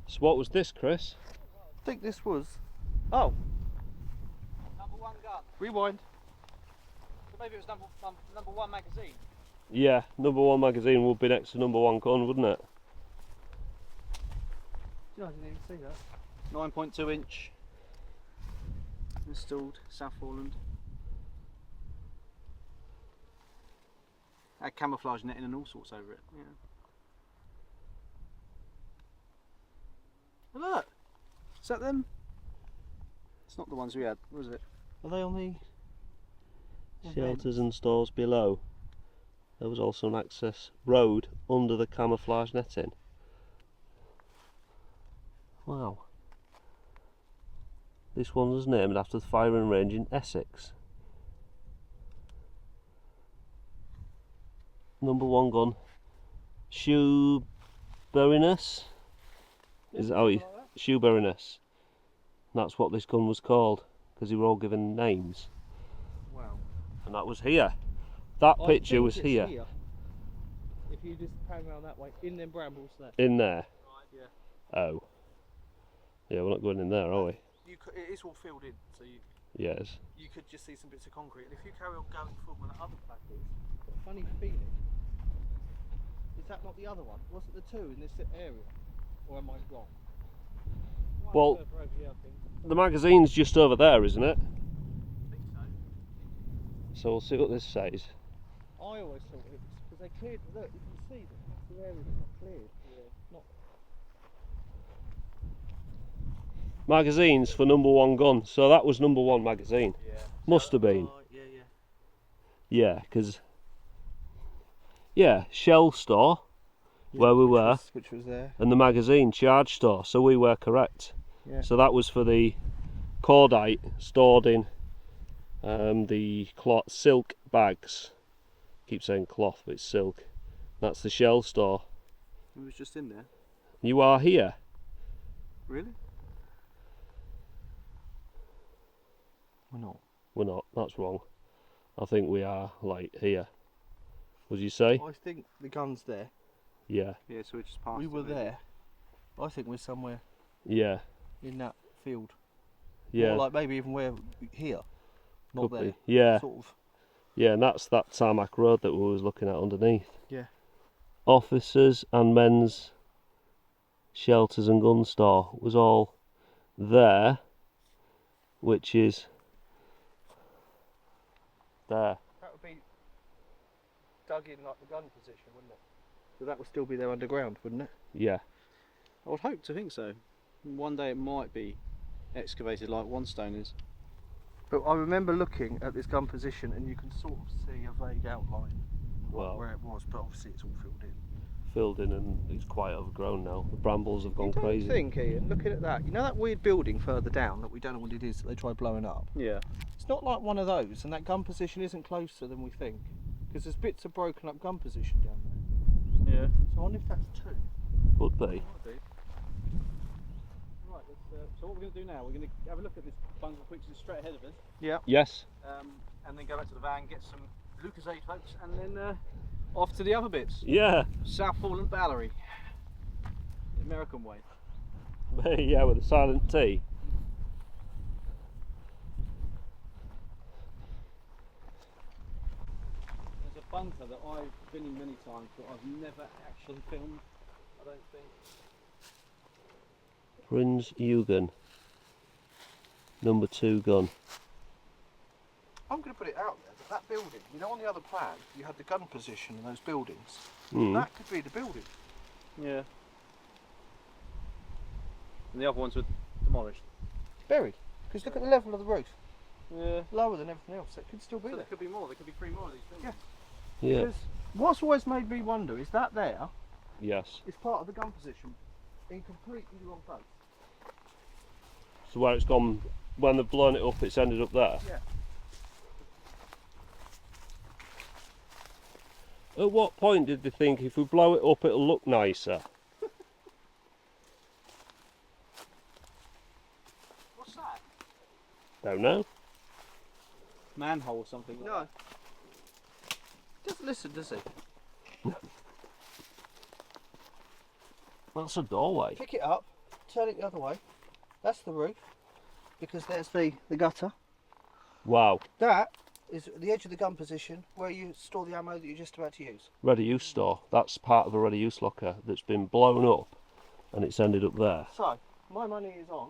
So what was this, Chris? I think this was... Oh! No.1 gun. Rewind. So maybe it was No.1 magazine. Yeah, No.1 magazine would be next to No.1 gun, wouldn't it? Yeah, I didn't even see that. 9.2 inch. Installed, South Foreland. Had camouflage netting and all sorts over it. Yeah. Oh, look! Is that them? It's not the ones we had, was it? Are they on the... Shelters and stores below. There was also an access road under the camouflage netting. Wow. This one was named after the firing range in Essex. No.1 gun. Shoeburyness? Is that how you... Shoeburyness. That's what this gun was called, because they were all given names. Wow. And that was here. That picture was here. If you just hang around that way, in them brambles there. In there? Right, yeah. Oh. Yeah, we're not going in there, are we? It is all filled in, so Yes. you could just see some bits of concrete. And if you carry on going forward where the other pack is, Got a funny feeling. Is that not the other one? Was it the two in this area? Or am I wrong? Well, Further over here, I think. the magazine's just over there, isn't it? I think so. So we'll see what this says. I always thought it was because they cleared. Look, you can see that that's the area that's not cleared. Yeah. Not. Magazines for No.1 gun. So that was No.1 magazine. Yeah. Must have been. Yeah, yeah. Yeah, because... Yeah, shell store, where we were, Which was there. and the magazine charge store. So we were correct. Yeah. So that was for the cordite stored in the cloth, silk bags. Keep saying cloth, but it's silk. That's the shell store. It was just in there. You are here. Really? We're not. We're not. That's wrong. I think we are like here. Would you say? I think the gun's there. Yeah. Yeah, so we just passed. We it, were maybe. there. I think we're somewhere Yeah. in that field. Yeah. Or like maybe even we're here. Not Could there. be. Yeah. Sort of. Yeah, and that's that tarmac road that we was looking at underneath. Yeah. Officers and men's shelters and gun store was all there, which is there. That would be dug in like the gun position, wouldn't it? So that would still be there underground, wouldn't it? Yeah. I would hope to think so. One day it might be excavated like one stone is. But I remember looking at this gun position and you can sort of see a vague outline Well, where it was, but obviously it's all filled in. filled in and it's quite overgrown now. The brambles have gone crazy. I think, Ian, looking at that, you know that weird building further down that we don't know what it is that they try blowing up? Yeah. It's not like one of those, and that gun position isn't closer than we think. Because there's bits of broken up gun position down there. Yeah. So I wonder if that's two. Could be. Might be. Right, so what we're going to do now, we're going to have a look at this bunker which is straight ahead of us, Yeah. Yes. and then go back to the van, get some Lucasade folks, and then off to the other bits. Yeah. South Foreland Battery. The American way. Yeah, with a silent T. There's a bunker that I've been in many times, but I've never actually filmed, I don't think. Prinz Eugen. No.2 gun. I'm going to put it out there that that building, you know, on the other plan, you had the gun position in those buildings. Mm. That could be the building. Yeah. And the other ones were demolished. It's buried. Because look at the level of the roof. Yeah. Lower than everything else. It could still be So there. there could be more. There could be 3 more of these things. Yeah. Yeah. Because what's always made me wonder is that there Yes. is part of the gun position in completely the wrong place. So where it's gone, when they've blown it up, it's ended up there. Yeah. At what point did they think if we blow it up it'll look nicer? What's that? Don't know. Manhole or something. Like No. Doesn't listen, does he? That's a doorway. Pick it up. turn it the other way. That's the roof, because there's the gutter. Wow. That is the edge of the gun position where you store the ammo that you're just about to use. Ready use store. That's part of a ready use locker that's been blown up and it's ended up there. So, my money is on.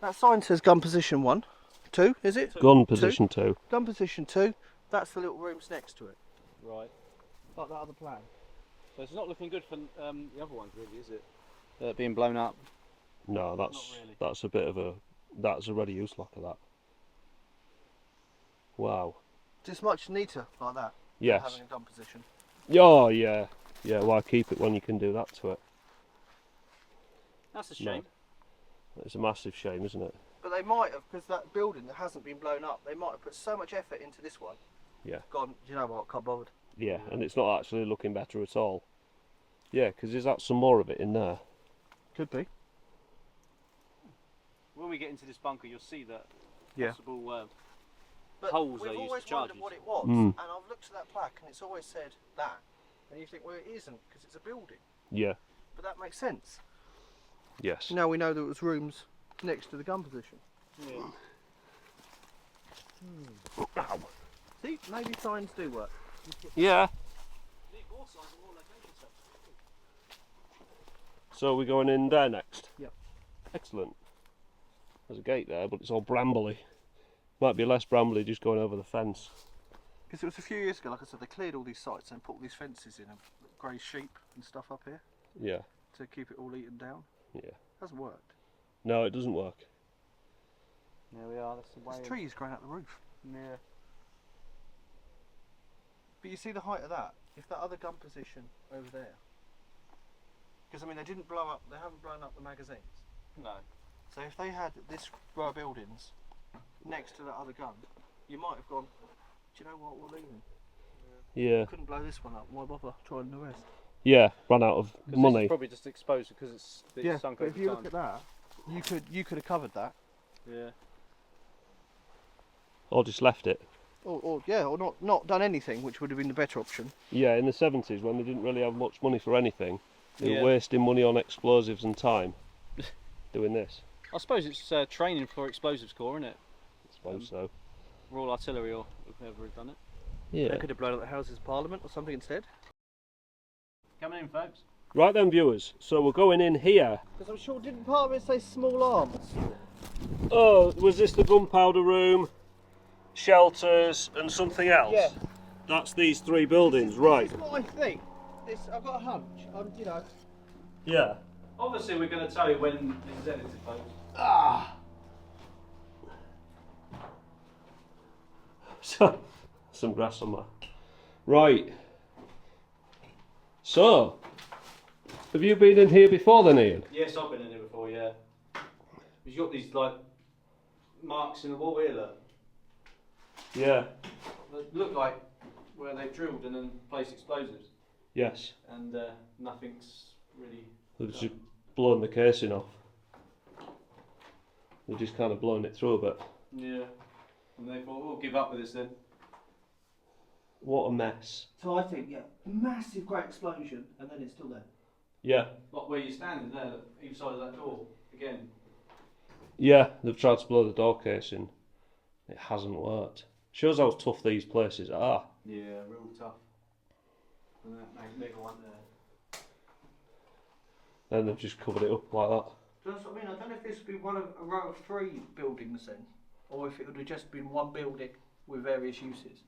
That sign says gun position 1, 2, is it? Gun position 2. Gun position 2. That's the little rooms next to it, Right. like that other plan. So it's not looking good for the other ones, really, is it? Being blown up. No, Not really. that's a bit of a, that's a ready use locker, that. Wow. Just much neater like that. Yes. Having a gun position. Oh yeah. Yeah, why keep it when you can do that to it? That's a No. shame. It's a massive shame, isn't it? But they might have, because that building that hasn't been blown up, they might have put so much effort into this one. Yeah. Gone, do you know what, can't bothered. Yeah, and it's not actually looking better at all. Yeah, because there's that some more of it in there. Could be. When we get into this bunker, you'll see that Yeah. possible But holes we've they use always for wondered charges. what it was, Mm. and I've looked at that plaque and it's always said that. And you think, well, it isn't, because it's a building. Yeah. But that makes sense. Yes. Now we know there was rooms next to the gun position. Yeah. Ow. See, maybe signs do work. Yeah. Need more signs and more locations. So we're going in there next? Yep. Excellent. There's a gate there, but it's all brambly. Might be less brambly just going over the fence. Because it was a few years ago, like I said, they cleared all these sites and put all these fences in and grey sheep and stuff up here Yeah. to keep it all eaten down. Yeah. Hasn't worked. No, it doesn't work. There we are. That's the way. There's trees growing out the roof. Yeah. But you see the height of that? If that other gun position over there, because I mean they didn't blow up, they haven't blown up the magazines. No. So if they had this row of buildings next to that other gun, you might have gone, do you know what, we're leaving. Yeah. Couldn't blow this one up, why bother trying the rest? Yeah, ran out of This money. is probably just exposed because it's Yeah, sunk but over if you time. look at that, you could have covered that. Yeah. Or just left it. Or not done anything, which would have been the better option. Yeah, in the 70s when they didn't really have much money for anything, they Yeah. were wasting money on explosives and time doing this. I suppose it's training for explosives corps, isn't it? I suppose so. Royal Artillery or whoever had done it. Yeah. They could have blown up the Houses of Parliament or something instead. Coming in, folks. Right then, viewers. So we're going in here. Because I'm sure, didn't part of it say small arms? Oh, was this the gunpowder room, shelters, and something else? Yeah. That's these three buildings, right? This is what I think. I've got a hunch. You know. Yeah. Obviously, we're going to tell you when it's edited, folks. Ah. So, some grass on there. Right. So, have you been in here before then, Ian? Yes, I've been in here before, yeah. You've got these, like, marks in the wall here, look. Yeah. They look like where they've drilled and then placed explosives. Yes. And nothing's really... They've just blown the casing off. They've just kind of blown it through a bit. Yeah. And they thought, we'll give up with this then. What a mess. So I think, yeah, massive great explosion, and then it's still there. Yeah. Like where you're standing there, look, either side of that door, again. Yeah, they've tried to blow the door casing. It hasn't worked. Shows how tough these places are. Yeah, real tough. And that mega one there. Then they've just covered it up like that. That's what I mean. I don't know if this would be one of a row of 3 buildings then, or if it would have just been one building with various uses.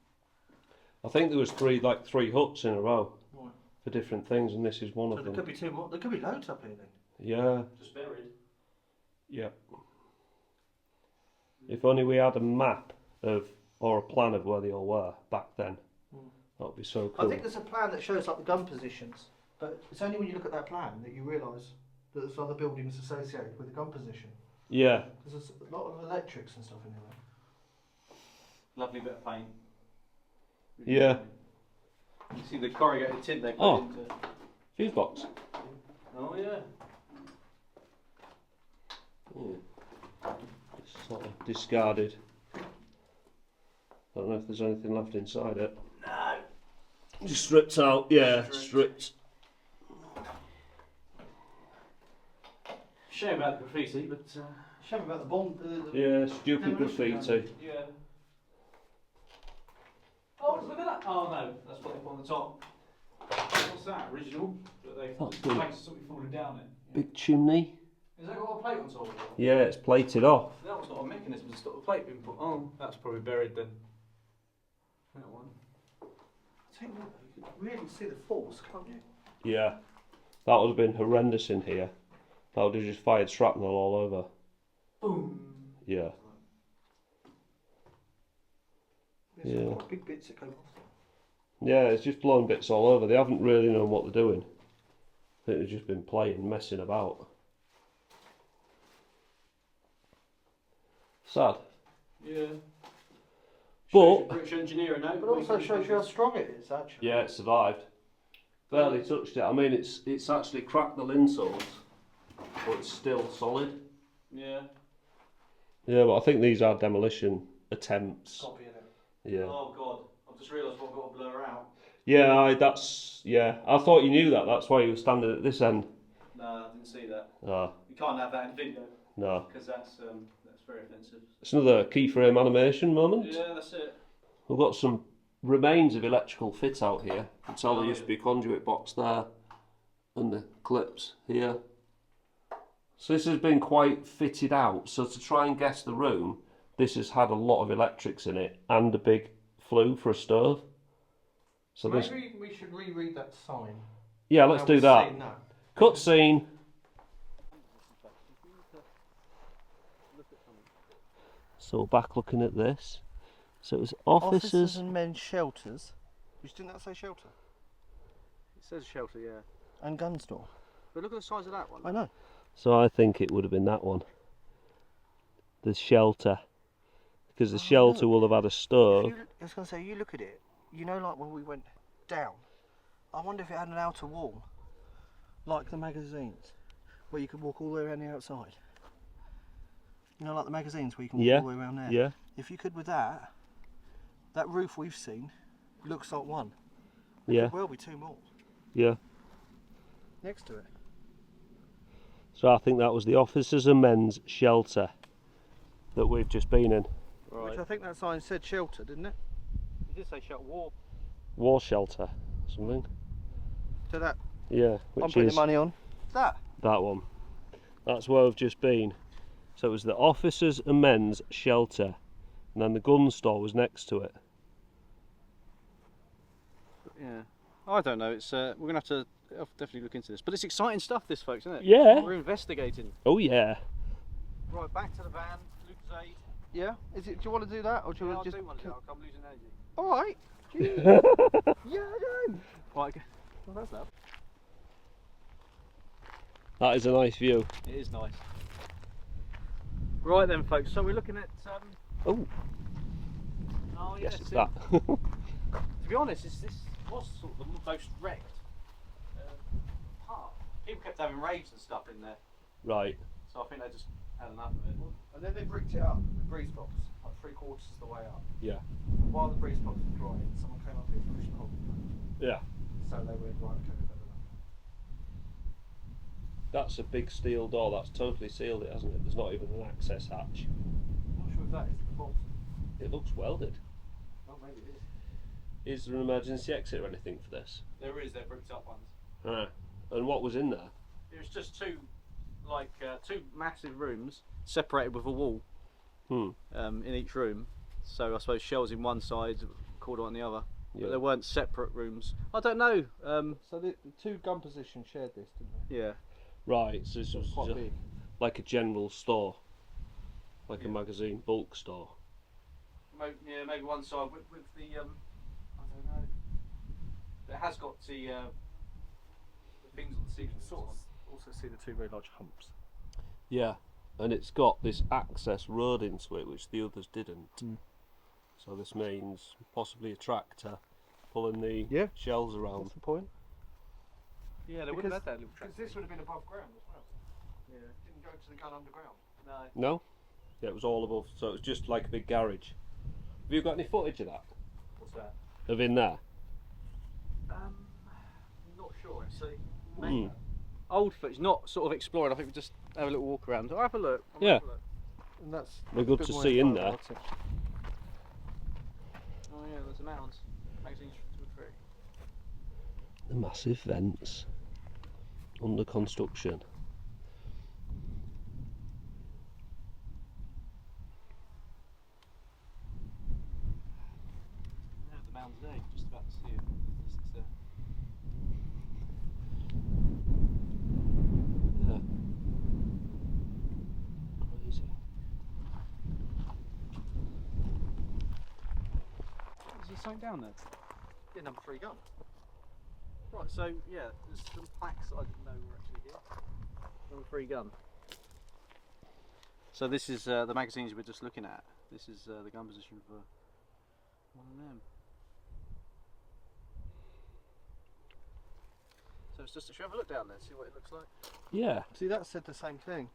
I think there was three huts in a row Right. for different things, and this is one So of there them. could be 2 more. There could be loads up here then. Yeah, Just buried. yeah. If only we had a map of or a plan of where they all were back then. That would be so cool. I think there's a plan that shows like the gun positions, but it's only when you look at that plan that you realise that there's other buildings associated with the gun position. Yeah, There's a lot of electrics and stuff in there. Lovely bit of paint. yeah. You see the corrugated tin they put Oh. into... Fuse box. Oh yeah. It's sort of discarded. I don't know if there's anything left inside it. No. Just stripped out, yeah, stripped. Shame about the graffiti, but Shame about the bomb. Yeah, stupid demolition graffiti. yeah. Oh, look at that! Oh no, that's what they put on the top. What's that? Original? But they That's the good. plate's sort of falling down it. Big chimney. Has that got a plate on top of it? Yeah, it's plated off. That was not a mechanism to stop the plate being put on. That's probably buried then. That one. I tell you what, you can really see the force, can't you? Yeah, that would have been horrendous in here. That would have just fired shrapnel all over. Boom. Yeah. There's Yeah. some quite big bits that came off. Yeah, it's just blown bits all over. They haven't really known what they're doing. I think they've just been playing, messing about. Sad. Yeah. But British engineering now. But also shows you how strong it is, actually. yeah, it survived. Barely touched it. I mean, it's actually cracked the linsoles, but it's still solid. Yeah. Yeah, but I think these are demolition attempts. Copying it. Yeah. Oh god, I've just realised what I've got to blur out. Yeah, I thought you knew that. That's why you were standing at this end. No, I didn't see that. Ah, You can't have that in video no. because that's very offensive. It's another keyframe animation moment. Yeah, that's it. We've got some remains of electrical fit out here. You can tell there Oh, used to be a conduit box there and the clips here. So this has been quite fitted out. So to try and guess the room, this has had a lot of electrics in it and a big flue for a stove. So this, Maybe we should reread that sign. yeah, let's do that. Cut scene. So we're back looking at this. So it was officers. and men's shelters. Which didn't that say shelter? It says shelter, yeah. And gun store. But look at the size of that one. I know. So I think it would have been that one. The shelter. Because the shelter will have had a stove. I was going to say, you look at it, you know, like when we went down, I wonder if it had an outer wall, like the magazines, where you could walk all the way around the outside. You know, like the magazines where you can walk Yeah, all the way around there. Yeah. If you could with that roof we've seen looks like one. Yeah. Could well be two more Yeah. next to it. So I think that was the officers and men's shelter that we've just been in. Which I think that sign said shelter, didn't it? It did say shelter wall. War shelter, something. So that Yeah, I'm which putting is the money on. That. that one. That's where we've just been. So it was the officers and men's shelter, and then the gun store was next to it. Yeah. I don't know. It's we're gonna have to definitely look into this. But it's exciting stuff, this, folks, isn't it? Yeah. We're investigating. Oh yeah. Right, back to the van. Luke's aid. Yeah. Is it? Do you want to do that, or do you Yeah, want I'll to just? do one. I'll come losing energy. All right. Yeah, I know. Right. Well, that's that. That is a nice view. It is nice. Right then, folks. So we're looking at. Oh, Oh yes, it's it. that. To be honest, this was sort of the most wrecked part. People kept having raves and stuff in there, Right. so I think they just had enough of it. And then they bricked it up, the breeze box, like 3/4 of the way up. Yeah. And while the breeze box was drying, someone came up here and pushed the hole. Yeah. So they went, right, okay, we've had enough. That's a big steel door. That's totally sealed it, hasn't it? There's not even an access hatch. I'm not sure if that is the fault. It looks welded. Oh, maybe it is. Is there an emergency exit or anything for this? There is, they're bricked up ones. Ah. And what was in there? There's just two massive rooms separated with a wall in each room. So I suppose shells in one side, cordon on the other. Yeah. But there weren't separate rooms. I don't know. So the two gun positions shared this, didn't they? Yeah. Right, so this was Quite just big. like a general store, like a Yeah. magazine bulk store. Maybe one side with the I don't know. It has got the things on the ceiling. Also see the two very large humps. Yeah, and it's got this access road into it, which the others didn't. So this means possibly a tractor pulling the shells around. That's the point. Yeah, they wouldn't have had that little Because track. this would have been above ground as well. Yeah. It didn't go to the gun underground. No. No? Yeah, it was all above, so it was just like a big garage. Have you got any footage of that? What's that? Of in there? Not sure actually. Mm. Old footage, not sort of exploring. I think we just have a little walk around. I'll have a look. Yeah. Have a look. And that's We're a good bit to more see in info there. about it. Oh yeah, there's a mound. Magazines from 2 and 3. The massive vents under construction. Yeah, the mound's there. Just about to see it. It's there. Yeah. Crazy. Is there something down there? Yeah, number 3 gun. Right, so yeah, there's some plaques that I didn't know were actually here. Number 3 gun. So this is the magazines we're just looking at. This is the gun position for one of them. So it's just to have a look down there, see what it looks like. Yeah. See, that said the same thing.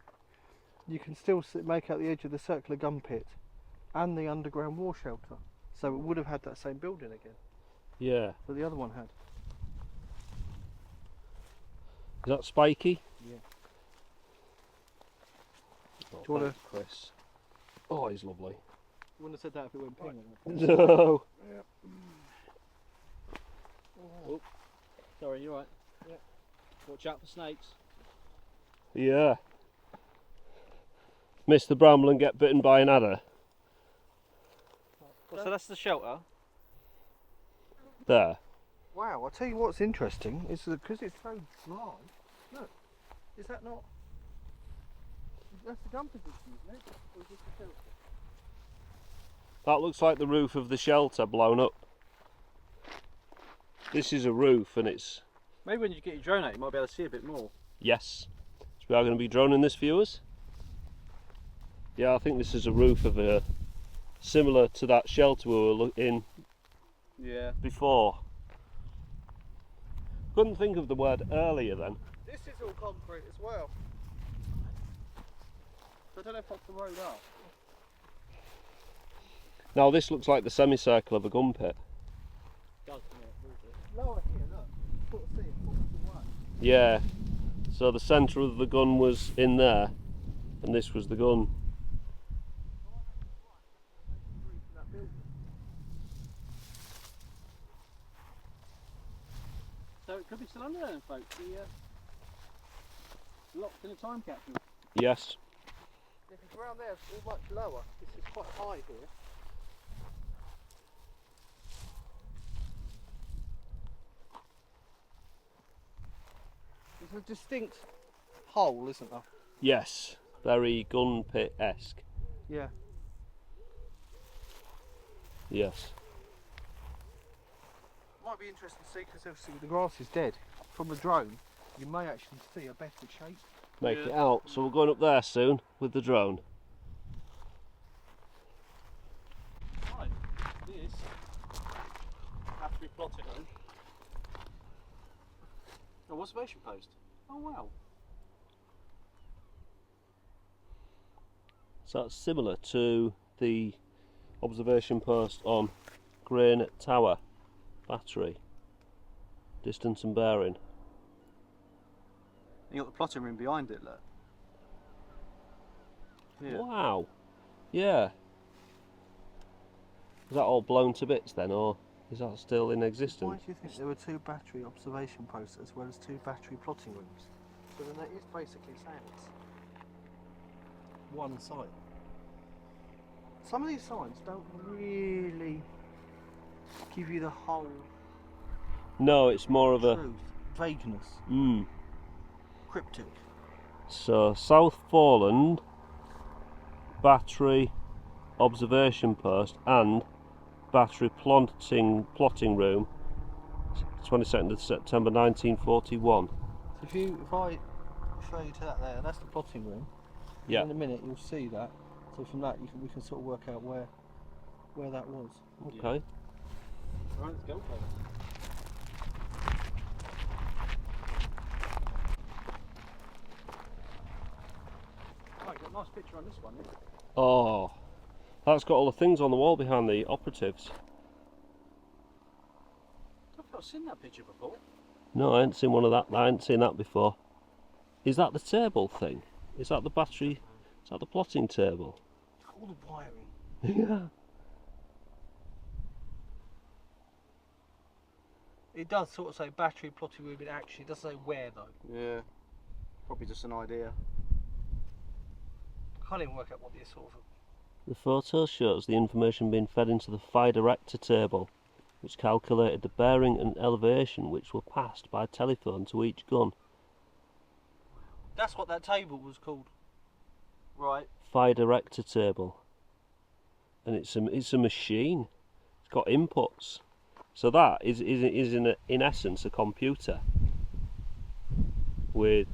You can still make out the edge of the circular gun pit and the underground war shelter. So it would have had that same building again Yeah. that the other one had. Is that spiky? Yeah. Oh, Do you wanna- thanks, Chris? Oh, he's lovely. You wouldn't have said that if it went ping. No. Oh, sorry, you're right. Yeah. Watch out for snakes. Yeah. Miss the bramble and get bitten by an adder. Well, so that's the shelter. There. Wow, I'll tell you what's interesting is that because it's so dry. Look, is that not? That's the gun position, isn't it? Or is this the shelter? That looks like the roof of the shelter blown up. This is a roof and it's... Maybe when you get your drone out, you might be able to see a bit more. Yes. So we are going to be droning this, viewers. Yeah, I think this is a roof of a... similar to that shelter we were in Yeah. before. Couldn't think of the word earlier then. This is all concrete as well. So I don't know if that's the road up. Now this looks like the semicircle of a gun pit. Lower here, look. Sort of see it, sort of way. Yeah. So the centre of the gun was in there and this was the gun. So it could be still under there, then, folks. Locked in a time capsule. Yes. If it's around there, it's all much lower. This is quite high here. There's a distinct hole, isn't there? Yes. Very gun pit-esque. Yeah. Yes. Might be interesting to see because obviously the grass is dead. From a drone, you may actually see a better shape. Make Yeah. it out. So we're going up there soon with the drone. Right, this has to be plotted on. Oh, observation post. Oh wow. So that's similar to the observation post on Grain Tower Battery. Distance and bearing. You got the plotting room behind it, look. Yeah. Wow. Yeah. Is that all blown to bits then, or is that still in Why existence? do you think there were 2 battery observation posts as well as 2 battery plotting rooms? So then that is basically saying it's one site. Some of these signs don't really give you the whole No, it's more of a... truth. Vagueness. Cryptic. So, South Foreland Battery Observation Post and Battery Plotting Room, 22nd of September 1941. So if I show you to that there, that's the plotting room. Yeah. In a minute you'll see that. So from that we can sort of work out where that was. Okay. Right, let's go. Right, got a nice picture on this one. Yeah? Oh, that's got all the things on the wall behind the operatives. I've not seen that picture before. No, I ain't seen one of that. I ain't seen that before. Is that the table thing? Is that the battery? Is that the plotting table? All the wiring. Yeah. It does sort of say battery plotting room in action. It doesn't say where though. Yeah. Probably just an idea. I can't even work out what this sort of. The photo shows the information being fed into the fire director table, which calculated the bearing and elevation which were passed by telephone to each gun. That's what that table was called. Right. Fire director table. And it's a machine. It's got inputs. So that is in essence a computer with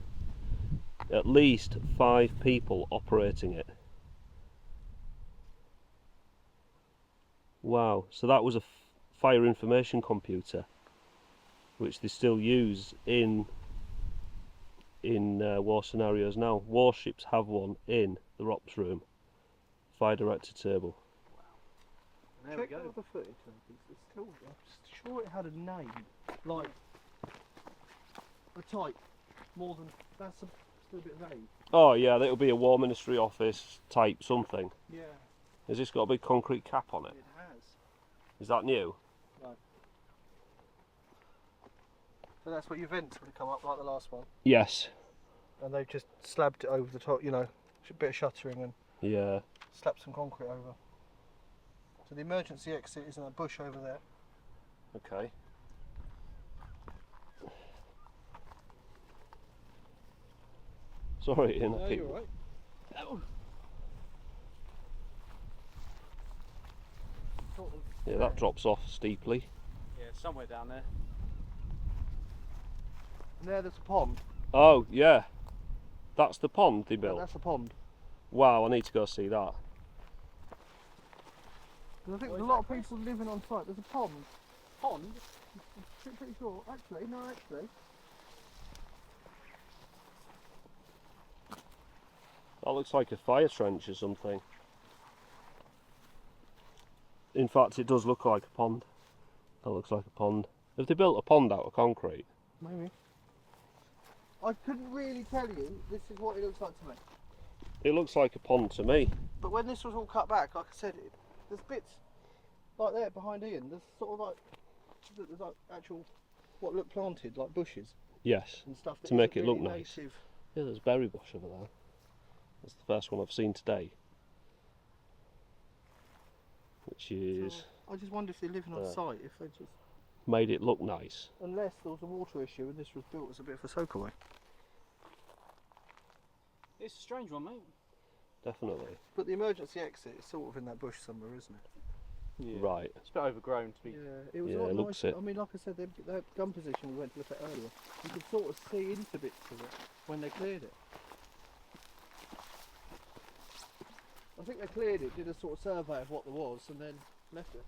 at least 5 people operating it. Wow, so that was a fire information computer which they still use in war scenarios now. Warships have one in the ROPS room. Fire director table. There Check we go. out the footage. It's still, I'm sure it had a name, like a type. More than that's still a bit vague. Oh yeah, that'll be a War Ministry office type something. Yeah, Has this got a big concrete cap on it? it has. Is that new? No. So that's what your vents would have come up like the last one, Yes. and they've just slabbed it over the top. You know, a bit of shuttering and Yeah. slapped some concrete over. So the emergency exit is in that bush over there. Okay. Sorry, Ian. No, you're right. Oh. Sort of Yeah, that drops off steeply. Yeah, somewhere down there. And there's a pond. Oh, yeah. That's the pond they Yeah, built. that's a pond. Wow, I need to go see that. 'Cause I think there's a lot of people living on site. There's a pond. Pond? Pretty sure. Actually, no, actually. That looks like a fire trench or something. In fact, it does look like a pond. That looks like a pond. Have they built a pond out of concrete? Maybe. I couldn't really tell you. This is what it looks like to me. It looks like a pond to me. But when this was all cut back, like I said, there's bits like there behind Ian. There's sort of like there's like actual what look planted like bushes Yes. and stuff that To make isn't it look really nice. native. Yeah, there's berry bush over there. That's the first one I've seen today. Which is So I just wonder if they're living on site. If they just made it look nice. unless there was a water issue and this was built as a bit of a soakaway. It's a strange one, mate. Definitely. But the emergency exit is sort of in that bush somewhere, isn't it? Yeah. Right. It's a bit overgrown to be. Yeah, it was Yeah, a lot it looks nicer. it. I mean, like I said, the gun position we went to look at earlier, you could sort of see into bits of it when they cleared it. I think they cleared it, did a sort of survey of what there was, and then left it.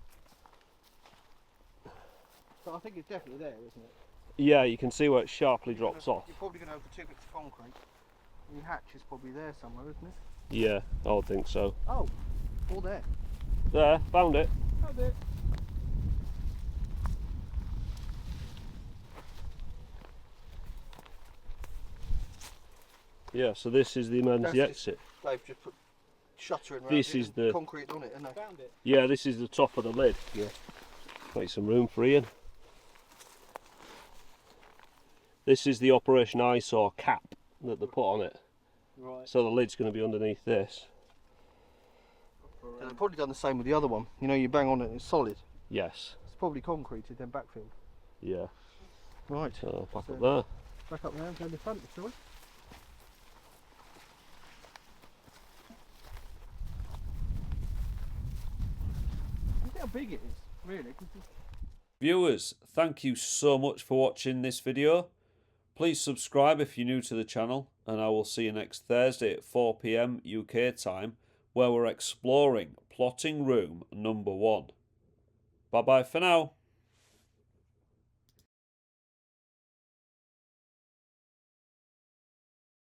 So I think it's definitely there, isn't it? Yeah, you can see where it sharply drops off. You're probably going to have the 2 bits of concrete. The hatch is probably there somewhere, isn't it? Yeah, I would think so. Oh, all there. There, found it. Found it. Yeah, so this is the emergency That's exit. They've just put shuttering around This it is and the- concrete on it, and they Found it. Yeah, this is the top of the lid. Yeah. Make some room for Ian. This is the Operation Eyesore cap that they put on it. Right. So the lid's going to be underneath this. They've probably done the same with the other one. You know, you bang on it and it's solid. Yes. It's probably concreted, then backfilled. Yeah. Right. So back So- up there. Back up there and go in the front, shall we? Look how big it is, really. 'Cause it's- Viewers, thank you so much for watching this video. Please subscribe if you're new to the channel, and I will see you next Thursday at 4 PM UK time, where we're exploring plotting room number 1. Bye bye for now.